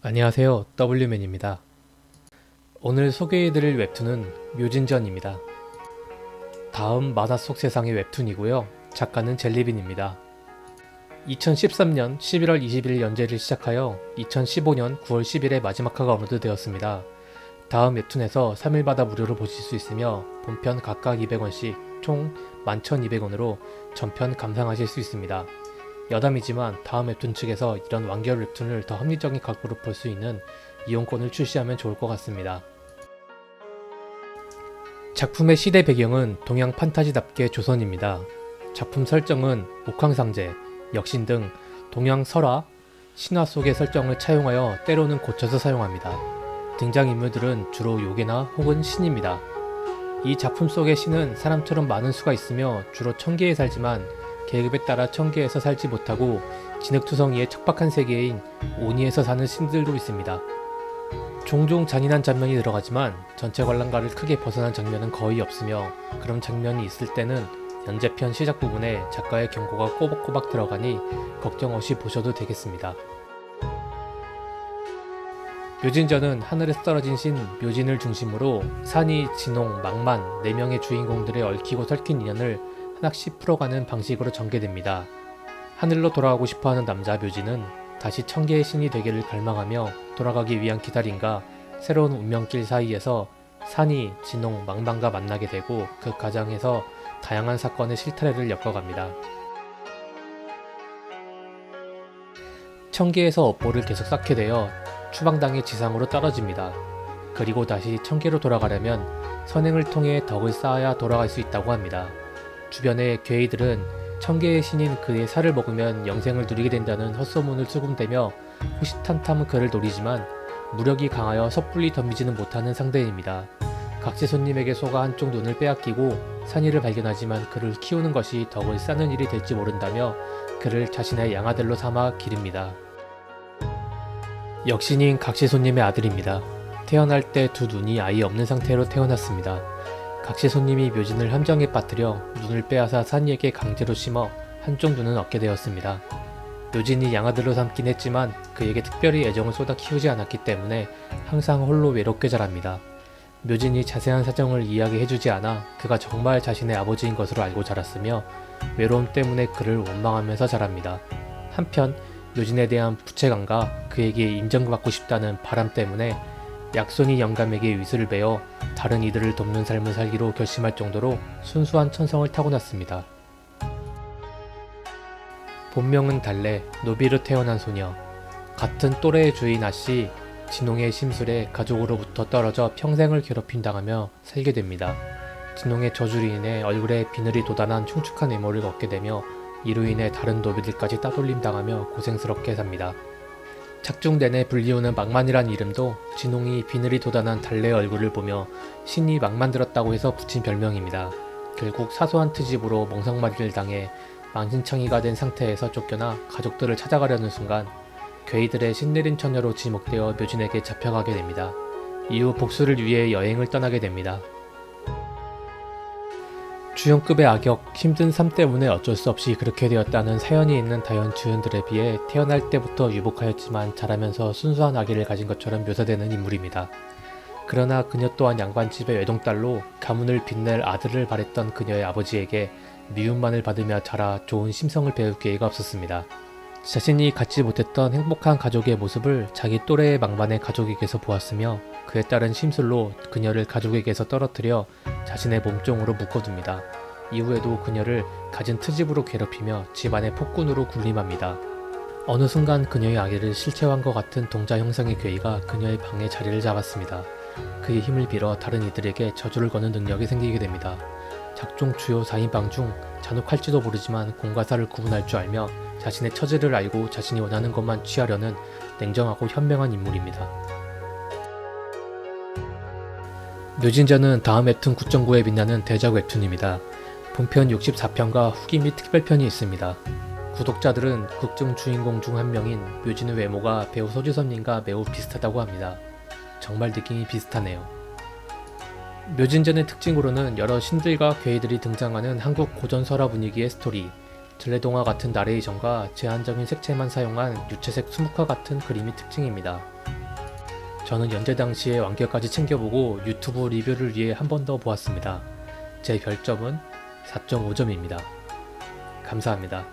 안녕하세요, W맨입니다. 오늘 소개해드릴 웹툰은 묘진전입니다. 다음 만화 속 세상의 웹툰이고요. 작가는 젤리빈입니다. 2013년 11월 20일 연재를 시작하여 2015년 9월 10일에 마지막 화가 업로드되었습니다. 다음 웹툰에서 3일마다 무료로 보실 수 있으며 본편 각각 200원씩 총 11,200원으로 전편 감상하실 수 있습니다. 여담이지만 다음 웹툰 측에서 이런 완결 웹툰을 더 합리적인 각도로 볼 수 있는 이용권을 출시하면 좋을 것 같습니다. 작품의 시대 배경은 동양 판타지답게 조선입니다. 작품 설정은 옥황상제, 역신 등 동양 설화, 신화 속의 설정을 차용하여 때로는 고쳐서 사용합니다. 등장인물들은 주로 요괴나 혹은 신입니다. 이 작품 속의 신은 사람처럼 많은 수가 있으며 주로 천계에 살지만 계급에 따라 천계에서 살지 못하고 진흙투성이의 척박한 세계인 오니에서 사는 신들도 있습니다. 종종 잔인한 장면이 들어가지만 전체 관람가를 크게 벗어난 장면은 거의 없으며 그런 장면이 있을 때는 연재편 시작 부분에 작가의 경고가 꼬박꼬박 들어가니 걱정 없이 보셔도 되겠습니다. 묘진전은 하늘에서 떨어진 신 묘진을 중심으로 산이, 진홍, 망만 4명의 주인공들의 얽히고 설킨 인연을 하나씩 풀어가는 방식으로 전개됩니다. 하늘로 돌아가고 싶어하는 남자 묘진은 다시 천계의 신이 되기를 갈망하며 돌아가기 위한 기다림과 새로운 운명길 사이에서 산이, 진홍, 망만과 만나게 되고 그 과정에서 다양한 사건의 실타래를 엮어갑니다. 천계에서 업보를 계속 쌓게 되어 추방당의 지상으로 떨어집니다. 그리고 다시 천계로 돌아가려면 선행을 통해 덕을 쌓아야 돌아갈 수 있다고 합니다. 주변의 괴이들은 천계의 신인 그의 살을 먹으면 영생을 누리게 된다는 헛소문을 수군대며 호시탐탐 그를 노리지만 무력이 강하여 섣불리 덤비지는 못하는 상대입니다. 각시손님에게 속아 한쪽 눈을 빼앗기고 산이를 발견하지만 그를 키우는 것이 덕을 쌓는 일이 될지 모른다며 그를 자신의 양아들로 삼아 기릅니다. 역신인 각시손님의 아들입니다. 태어날 때 두 눈이 아예 없는 상태로 태어났습니다. 각시손님이 묘진을 함정에 빠뜨려 눈을 빼앗아 산이에게 강제로 심어 한쪽 눈은 얻게 되었습니다. 묘진이 양아들로 삼긴 했지만 그에게 특별히 애정을 쏟아 키우지 않았기 때문에 항상 홀로 외롭게 자랍니다. 묘진이 자세한 사정을 이야기해주지 않아 그가 정말 자신의 아버지인 것으로 알고 자랐으며 외로움 때문에 그를 원망하면서 자랍니다. 한편 묘진에 대한 부채감과 그에게 인정받고 싶다는 바람 때문에 약손이 영감에게 위수를 베어 다른 이들을 돕는 삶을 살기로 결심할 정도로 순수한 천성을 타고났습니다. 본명은 달래, 노비로 태어난 소녀. 같은 또래의 주인 아씨, 진홍의 심술에 가족으로부터 떨어져 평생을 괴롭힘당하며 살게 됩니다. 진홍의 저주로 인해 얼굴에 비늘이 돋아난 흉측한 외모를 얻게 되며 이로 인해 다른 노비들까지 따돌림당하며 고생스럽게 삽니다. 작중 내내 불리우는 망만이란 이름도 진홍이 비늘이 돋아난 달래의 얼굴을 보며 신이 망만 들었다고 해서 붙인 별명입니다. 결국 사소한 트집으로 멍석마리를 당해 망신창이가 된 상태에서 쫓겨나 가족들을 찾아가려는 순간 괴이들의 신내린 처녀로 지목되어 묘진에게 잡혀가게 됩니다. 이후 복수를 위해 여행을 떠나게 됩니다. 주연급의 악역, 힘든 삶 때문에 어쩔 수 없이 그렇게 되었다는 사연이 있는 다연 주연들에 비해 태어날 때부터 유복하였지만 자라면서 순수한 아기를 가진 것처럼 묘사되는 인물입니다. 그러나 그녀 또한 양반집의 외동딸로 가문을 빛낼 아들을 바랬던 그녀의 아버지에게 미움만을 받으며 자라 좋은 심성을 배울 기회가 없었습니다. 자신이 갖지 못했던 행복한 가족의 모습을 자기 또래의 망반의 가족에게서 보았으며 그에 따른 심술로 그녀를 가족에게서 떨어뜨려 자신의 몸종으로 묶어둡니다. 이후에도 그녀를 갖은 트집으로 괴롭히며 집안의 폭군으로 군림합니다. 어느 순간 그녀의 아기를 실체화한 것 같은 동자 형상의 괴이가 그녀의 방에 자리를 잡았습니다. 그의 힘을 빌어 다른 이들에게 저주를 거는 능력이 생기게 됩니다. 작중 주요 4인방 중 잔혹할지도 모르지만 공과 사를 구분할 줄 알며 자신의 처지를 알고 자신이 원하는 것만 취하려는 냉정하고 현명한 인물입니다. 묘진전은 다음 웹툰 9.9에 빛나는 대작 웹툰입니다. 본편 64편과 후기 및 특별편이 있습니다. 구독자들은 극중 주인공 중 한 명인 묘진의 외모가 배우 서주섭님과 매우 비슷하다고 합니다. 정말 느낌이 비슷하네요. 묘진전의 특징으로는 여러 신들과 괴이들이 등장하는 한국 고전 설화 분위기의 스토리, 전래동화 같은 나레이션과 제한적인 색채만 사용한 유채색 수묵화 같은 그림이 특징입니다. 저는 연재 당시에 완결까지 챙겨보고 유튜브 리뷰를 위해 한 번 더 보았습니다. 제 별점은 4.5점입니다. 감사합니다.